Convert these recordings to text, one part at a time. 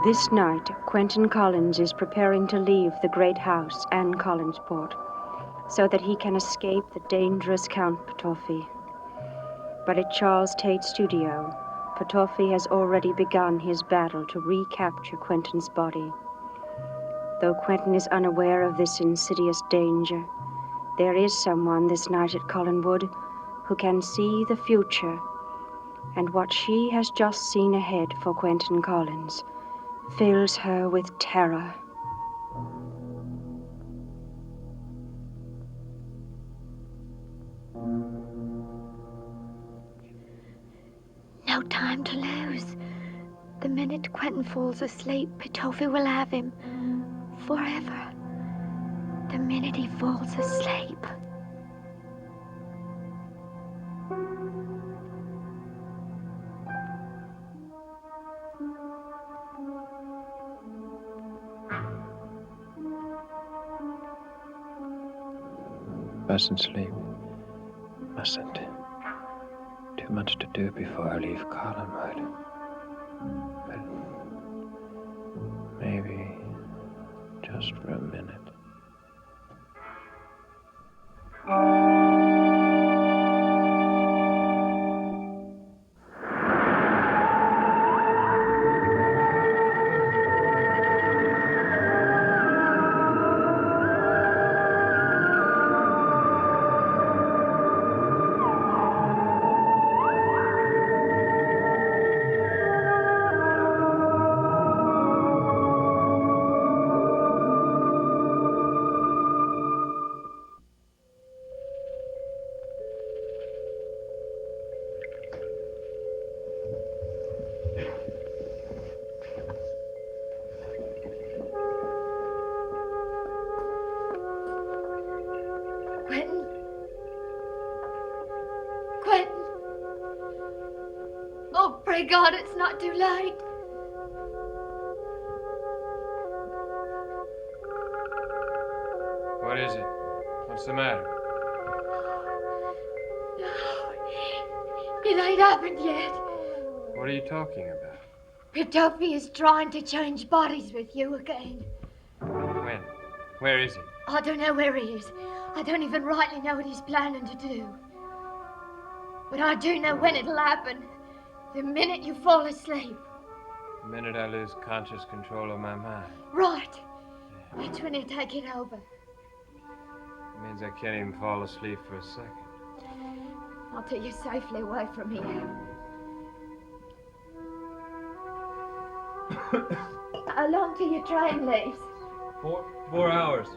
This night, Quentin Collins is preparing to leave the great house and Collinsport so that he can escape the dangerous Count Potoffi. But at Charles Tate's studio, Potoffi has already begun his battle to recapture Quentin's body. Though Quentin is unaware of this insidious danger, there is someone this night at Collinwood who can see the future, and what she has just seen ahead for Quentin Collins fills her with terror. No time to lose. The minute Quentin falls asleep, Potoffi will have him forever. The minute he falls asleep. Mustn't sleep. Mustn't. Too much to do before I leave Collinwood. But maybe just for a minute. Quentin? Quentin? Oh, pray God it's not too late. What is it? What's the matter? It ain't happened yet. What are you talking about? Potoffi is trying to change bodies with you again. When? Where is he? I don't know where he is. I don't even rightly know what he's planning to do. But I do know when it'll happen. The minute you fall asleep. The minute I lose conscious control of my mind. Right. That's when he'll take it over. It means I can't even fall asleep for a second. Not till you're safely away from here. How long till your train leaves? 4 hours.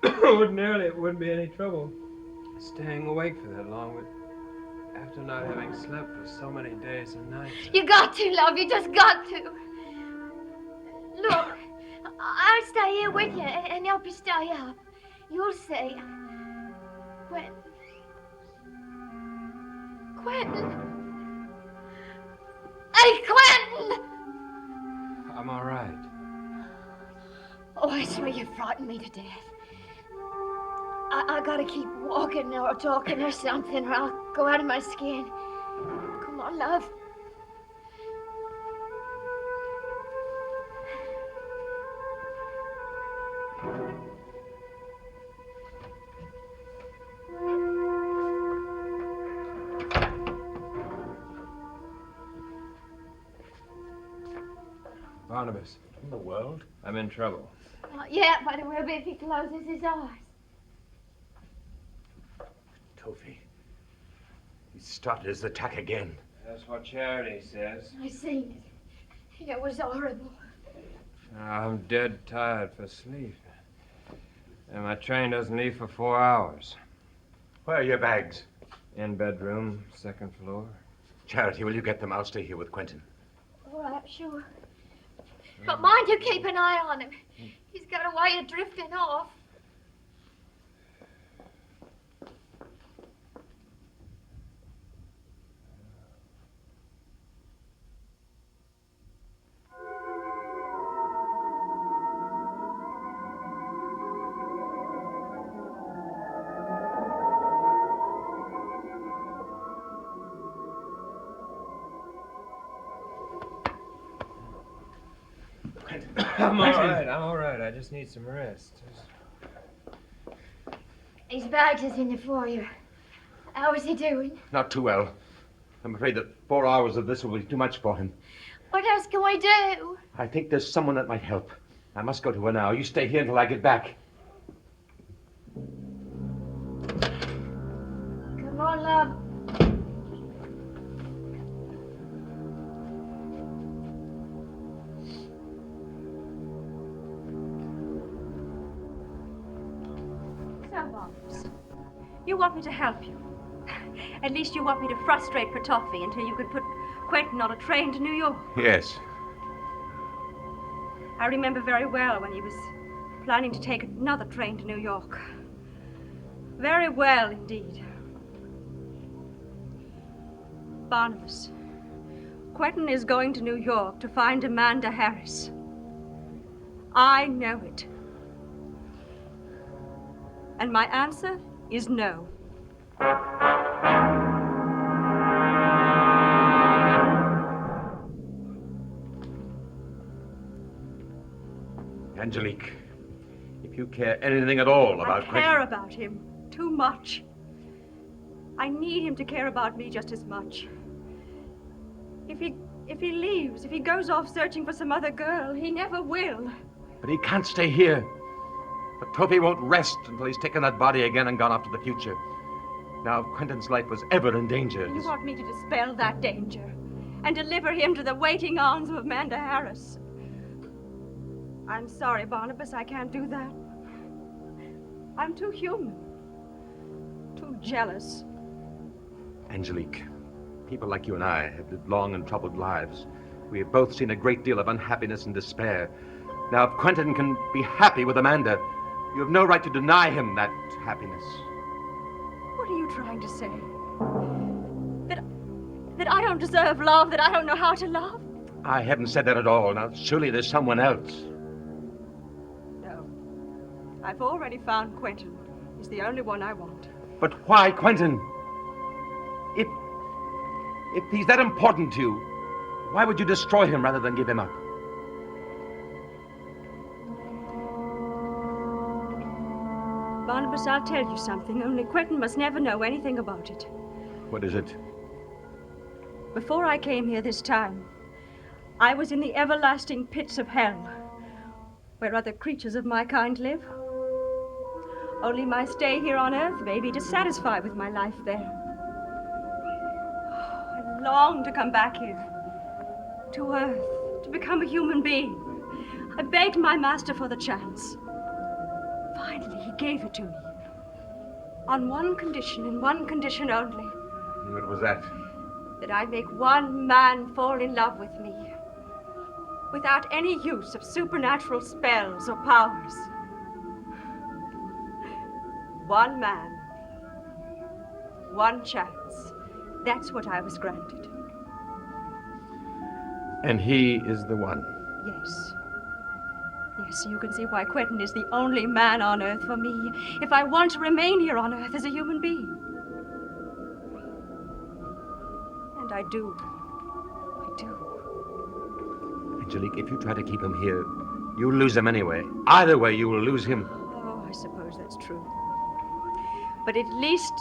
Ordinarily, it wouldn't be any trouble staying awake for that long, but after not having slept for so many days and nights. You got to, love. You just got to. Look, I'll stay here with you and help you stay up. You'll see. Quentin. Quentin. Hey, Quentin! I'm all right. Oh, I swear you frightened me to death. I gotta keep walking or talking or something, or I'll go out of my skin. Come on, love. Barnabas. In the world? I'm in trouble. Not yet, but it will be if he closes his eyes. Potoffi. He started his attack again. That's what Charity says. I seen it. It was horrible. I'm dead tired for sleep. And my train doesn't leave for 4 hours. Where are your bags? In bedroom, 2nd floor. Charity, will you get them? I'll stay here with Quentin. All right, sure. But mind you keep an eye on him. He's got a way of drifting off. I'm all right. I just need some rest. His bags is in the foyer. How is he doing? Not too well. I'm afraid that 4 hours of this will be too much for him. What else can we do? I think there's someone that might help. I must go to her now. You stay here until I get back. Come on, love. So, Barnes, you want me to help you. At least you want me to frustrate Petofi until you could put Quentin on a train to New York. Yes. I remember very well when he was planning to take another train to New York. Very well indeed. Barnabas, Quentin is going to New York to find Amanda Harris. I know it. And my answer is no. Angelique, if you care anything at all about I care about him too much. I need him to care about me just as much. If he leaves, if he goes off searching for some other girl, he never will. But he can't stay here. But Toby won't rest until he's taken that body again and gone off to the future. Now, if Quentin's life was ever in danger... You want me to dispel that danger and deliver him to the waiting arms of Amanda Harris. I'm sorry, Barnabas, I can't do that. I'm too human, too jealous. Angelique, people like you and I have lived long and troubled lives. We have both seen a great deal of unhappiness and despair. Now, if Quentin can be happy with Amanda, you have no right to deny him that happiness. What are you trying to say? That I don't deserve love, that I don't know how to love? I haven't said that at all. Now, surely there's someone else. No. I've already found Quentin. He's the only one I want. But why Quentin? If he's that important to you, why would you destroy him rather than give him up? Barnabas, I'll tell you something, only Quentin must never know anything about it. What is it? Before I came here this time, I was in the everlasting pits of hell, where other creatures of my kind live. Only my stay here on Earth may be dissatisfied with my life there. I long to come back here, to Earth, to become a human being. I begged my master for the chance. Finally, he gave it to me. On one condition, and one condition only. What was that? That I make one man fall in love with me, without any use of supernatural spells or powers. One man, one chance. That's what I was granted. And he is the one? Yes. Yes, you can see why Quentin is the only man on Earth for me, if I want to remain here on Earth as a human being. And I do. I do. Angelique, if you try to keep him here, you'll lose him anyway. Either way, you will lose him. Oh, I suppose that's true. But at least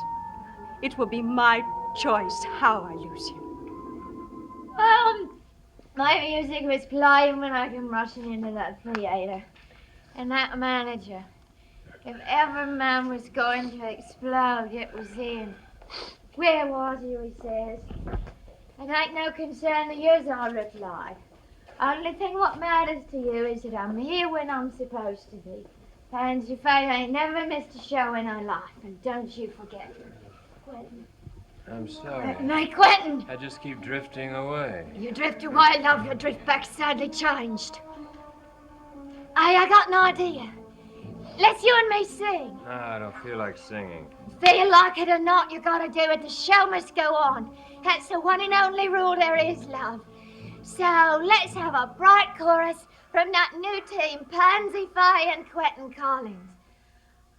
it will be my choice how I lose him. My music was playing when I came rushing into that theater. And that manager, if ever man was going to explode, it was him. Where was you, he says. It ain't no concern of yours, I replied. Only thing what matters to you is that I'm here when I'm supposed to be. Pansy Faye ain't never missed a show in her life, and don't you forget it. Quentin. I'm sorry. My Quentin! I just keep drifting away. You drift away, love, your drift back sadly changed. I got an idea. Let's you and me sing. No, I don't feel like singing. Feel like it or not, you gotta do it. The show must go on. That's the one and only rule there is, love. So let's have a bright chorus from that new team, Pansy Faye and Quentin Collins.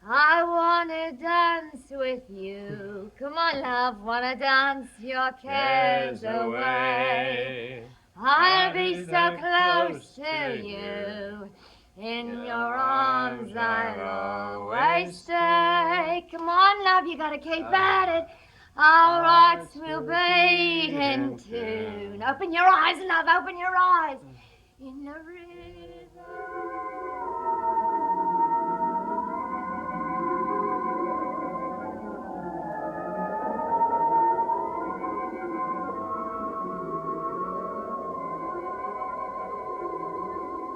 I wanna dance with you. Come on, love, wanna dance your cares away. I'll be so close to you. In your arms I'll always stay. Come on, love, you gotta keep at it. Our hearts will beat in tune. Open your eyes, love, open your eyes. In the river.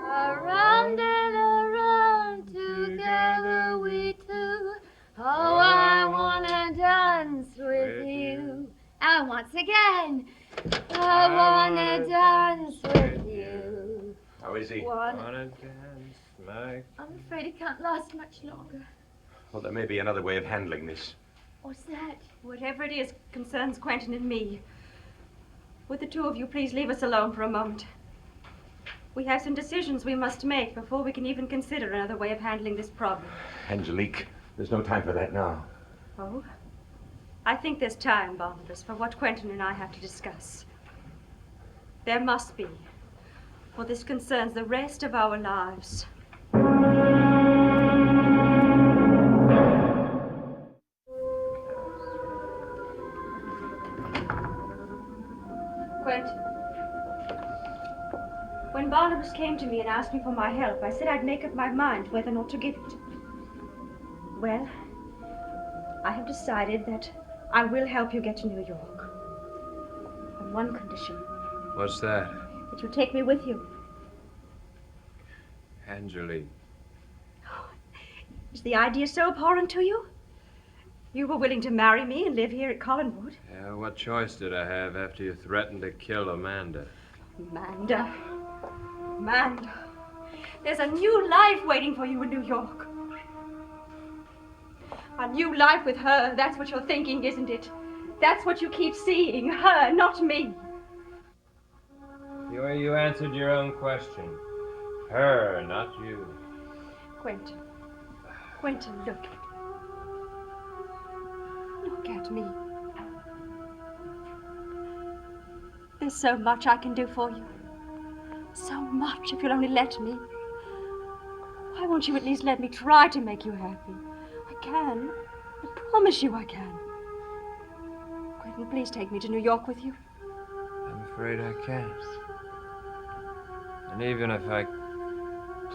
Around and around together we two. Oh, I wanna dance with you. And once again, I wanna dance with you. How is he? Wanna dance like... I'm afraid it can't last much longer. Well, there may be another way of handling this. What's that? Whatever it is concerns Quentin and me. Would the two of you please leave us alone for a moment? We have some decisions we must make before we can even consider another way of handling this problem. Angelique, there's no time for that now. Oh? I think there's time, Barnabas, for what Quentin and I have to discuss. There must be. For this concerns the rest of our lives. Quentin. When Barnabas came to me and asked me for my help, I said I'd make up my mind whether or not to give it. Well, I have decided that I will help you get to New York. On one condition. What's that? That you take me with you. Angelique. Is the idea so abhorrent to you? You were willing to marry me and live here at Collinwood? Yeah, what choice did I have after you threatened to kill Amanda? Amanda. Amanda. There's a new life waiting for you in New York. A new life with her. That's what you're thinking, isn't it? That's what you keep seeing. Her, not me. The way you answered your own question. Her, not you. Quentin. Quentin, look. Look at me. There's so much I can do for you. So much, if you'll only let me. Why won't you at least let me try to make you happy? I can. I promise you I can. Quentin, please take me to New York with you. I'm afraid I can't. And even if I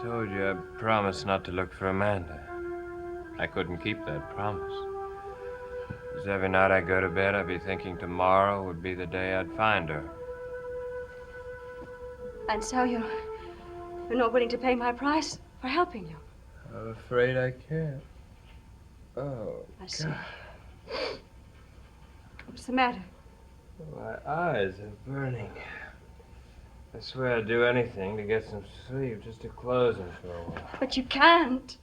told you I promised not to look for Amanda, I couldn't keep that promise. Because every night I go to bed, I'd be thinking tomorrow would be the day I'd find her. And so you're not willing to pay my price for helping you? I'm afraid I can't. Oh, I see. What's the matter? my eyes are burning. I swear I'd do anything to get some sleep, just to close them for a while. But you can't.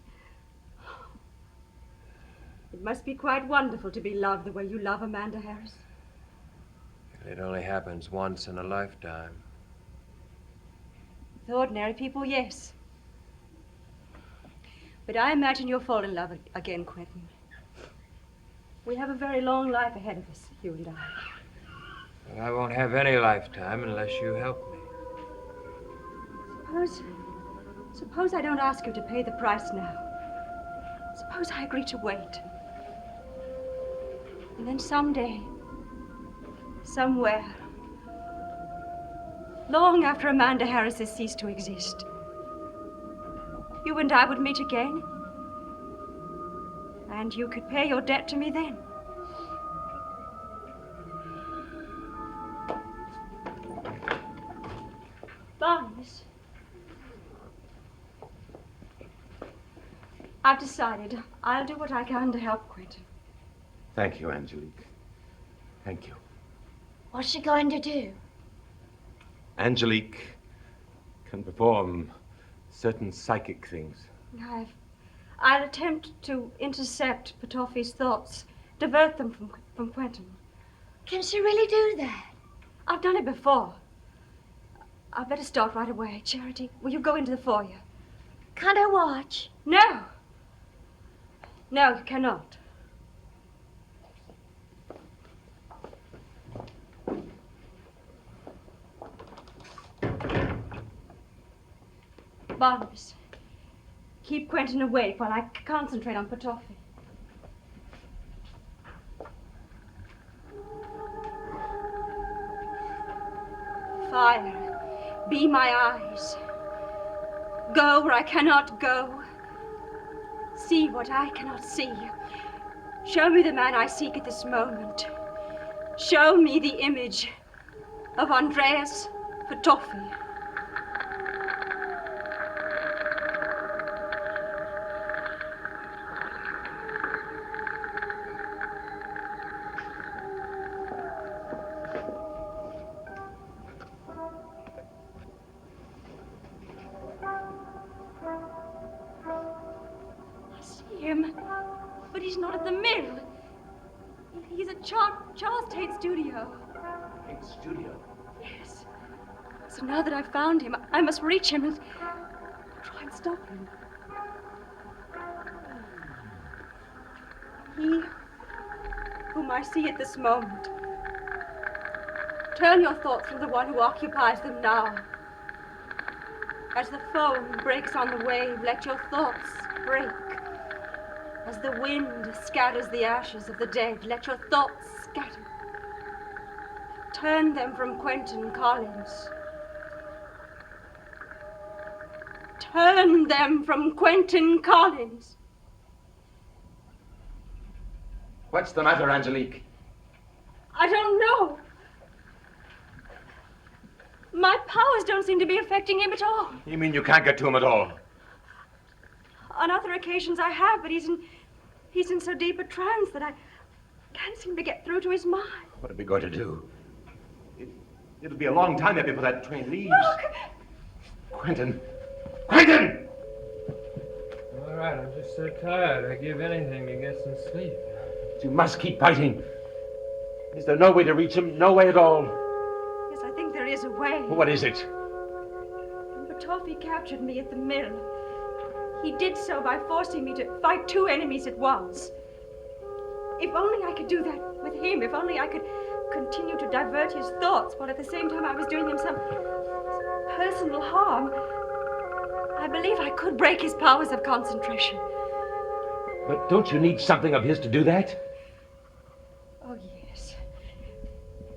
It must be quite wonderful to be loved the way you love Amanda Harris. It only happens once in a lifetime. With ordinary people, yes. But I imagine you'll fall in love again, Quentin. We have a very long life ahead of us, you and I. Well, I won't have any lifetime unless you help me. Suppose I don't ask you to pay the price now. Suppose I agree to wait. And then someday, somewhere, long after Amanda Harris has ceased to exist, you and I would meet again. And you could pay your debt to me then. Barnes. I've decided I'll do what I can to help Quentin. Thank you, Angelique. Thank you. What's she going to do? Angelique can perform certain psychic things. I'll attempt to intercept Petofi's thoughts, divert them from Quentin. Can she really do that? I've done it before. I'd better start right away. Charity, will you go into the foyer? Can't I watch? No. No, you cannot. Barnabas, keep Quentin awake while I concentrate on Petofi. Fire, be my eyes. Go where I cannot go. See what I cannot see. Show me the man I seek at this moment. Show me the image of Andreas Petofi. But he's not at the mill. He's at Charles Tate's studio. Tate's studio? Yes. So now that I've found him, I must reach him and try and stop him. He whom I see at this moment. Turn your thoughts from the one who occupies them now. As the foam breaks on the wave, let your thoughts break. As the wind scatters the ashes of the dead, let your thoughts scatter. Turn them from Quentin Collins. Turn them from Quentin Collins. What's the matter, Angelique? I don't know. My powers don't seem to be affecting him at all. You mean you can't get to him at all? On other occasions I have, but he's in so deep a trance that I can't seem to get through to his mind. What are we going to do? It'll be a long time yet before that train leaves. Look! Quentin! Quentin! All right, I'm just so tired. I'd give anything to get some sleep. You must keep fighting. Is there no way to reach him? No way at all? Yes, I think there is a way. What is it? When Petofi captured me at the mill, he did so by forcing me to fight two enemies at once. If only I could do that with him, if only I could continue to divert his thoughts while at the same time I was doing him some personal harm, I believe I could break his powers of concentration. But don't you need something of his to do that? Oh, yes.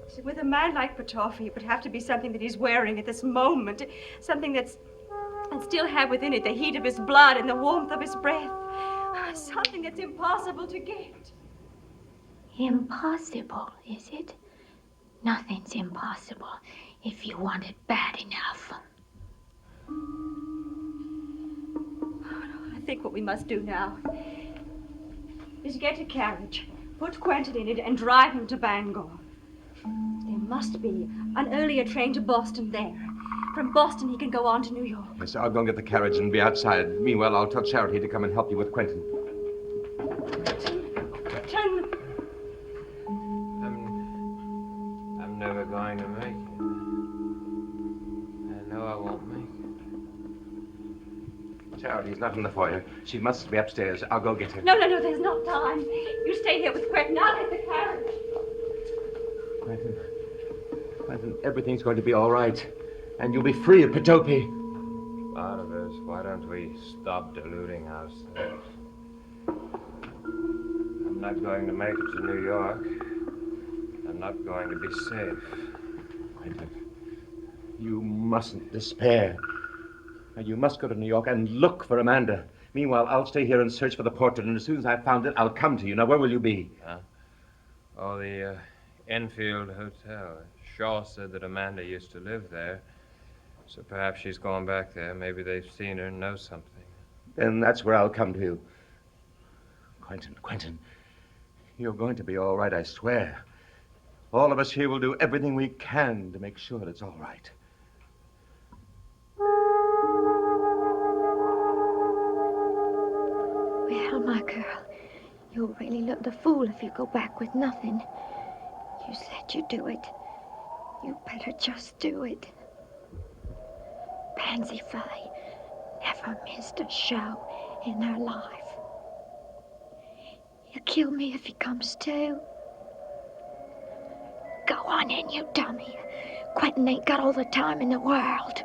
See, with a man like Petofi, it would have to be something that he's wearing at this moment, something and still have within it the heat of his blood and the warmth of his breath. Something that's impossible to get. Impossible, is it? Nothing's impossible if you want it bad enough. I think what we must do now is get a carriage, put Quentin in it, and drive him to Bangor. There must be an earlier train to Boston there. From Boston, he can go on to New York. Yes, I'll go and get the carriage and be outside. Meanwhile, I'll tell Charity to come and help you with Quentin. I'm never going to make it. I know I won't make it. Charity's not in the foyer. She must be upstairs. I'll go get her. No, there's no time. You stay here with Quentin. I'll get the carriage. Quentin, everything's going to be all right. And you'll be free of Petofi. Barnabas, why don't we stop deluding ourselves? I'm not going to make it to New York. I'm not going to be safe. Quentin, you mustn't despair. Now, you must go to New York and look for Amanda. Meanwhile, I'll stay here and search for the portrait, and as soon as I've found it, I'll come to you. Now, where will you be? Oh, the Enfield Hotel. Shaw said that Amanda used to live there. So perhaps she's gone back there. Maybe they've seen her and know something. Then that's where I'll come to you. Quentin, you're going to be all right, I swear. All of us here will do everything we can to make sure it's all right. Well, my girl, you'll really look the fool if you go back with nothing. You said you'd do it. You better just do it. Pansy Faye never missed a show in her life. He'll kill me if he comes to. Go on in, you dummy. Quentin ain't got all the time in the world.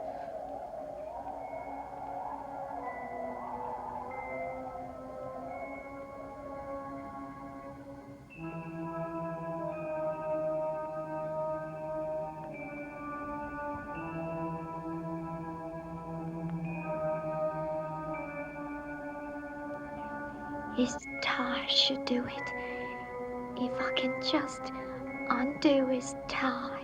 His tie should do it. If I can just undo his tie.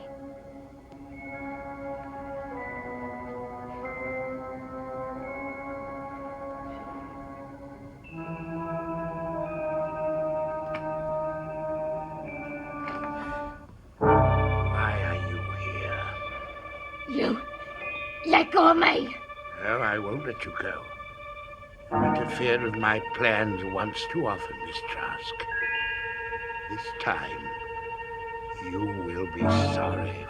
Why are you here? You let go of me. No, I won't let you go. You interfered with my plans once too often, Miss Trask. This time, you will be sorry